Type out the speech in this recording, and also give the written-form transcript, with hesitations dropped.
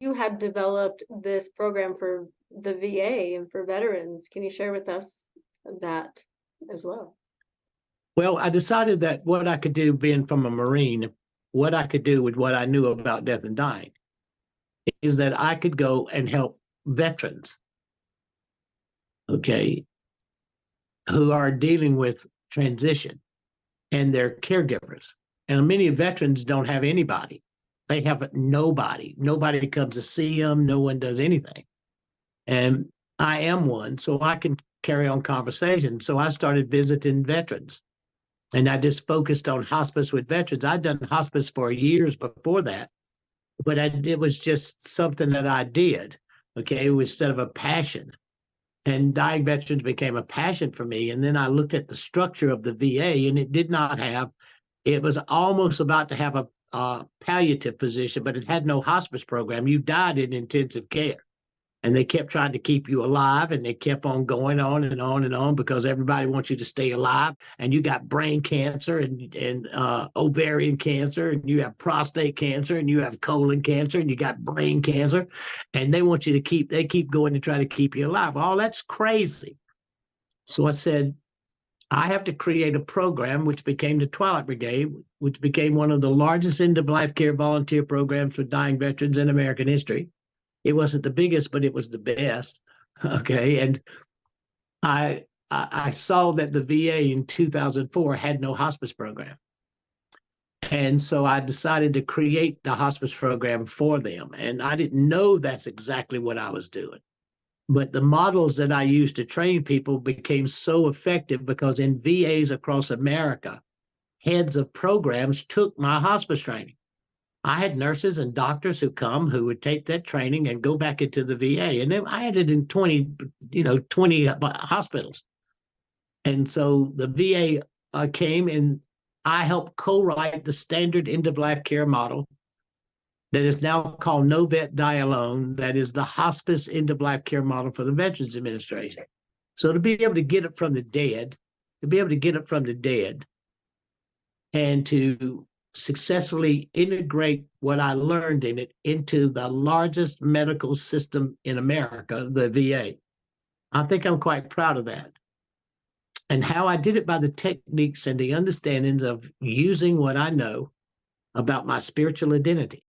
you had developed this program for the VA and for veterans. Can you share with us that as well? Well, I decided that what I could do, being from a Marine, what I could do with what I knew about death and dying, is that I could go and help veterans, okay, who are dealing with transition and their caregivers. And many veterans don't have anybody. They have nobody. Nobody comes to see them. No one does anything. And I am one, so I can carry on conversation. So I started visiting veterans, and I just focused on hospice with veterans. I'd done hospice for years before that, but it was just something that I did. Okay, it was instead of a passion. And dying veterans became a passion for me. And then I looked at the structure of the VA, and it did not have, it was almost about to have a palliative position, but it had no hospice program. You died in intensive care. And they kept trying to keep you alive, and they kept on going on and on and on because everybody wants you to stay alive. And you got brain cancer and ovarian cancer, and you have prostate cancer, and you have colon cancer, and you got brain cancer, and they want you to they keep going to try to keep you alive. Oh, that's crazy. So I said, I have to create a program, which became the Twilight Brigade, which became one of the largest end-of-life care volunteer programs for dying veterans in American history. It wasn't the biggest, but it was the best. Okay. And I saw that the VA in 2004 had no hospice program. And so I decided to create the hospice program for them. And I didn't know that's exactly what I was doing. But the models that I used to train people became so effective because in VAs across America, heads of programs took my hospice training. I had nurses and doctors who would take that training and go back into the VA. And then I had it in 20 hospitals. And so the VA came, and I helped co-write the standard end-of-life care model that is now called No Vet Die Alone. That is the hospice end-of-life care model for the Veterans Administration. So to be able to get it from the dead, and to successfully integrate what I learned in it into the largest medical system in America, the VA. I think I'm quite proud of that. And how I did it by the techniques and the understandings of using what I know about my spiritual identity.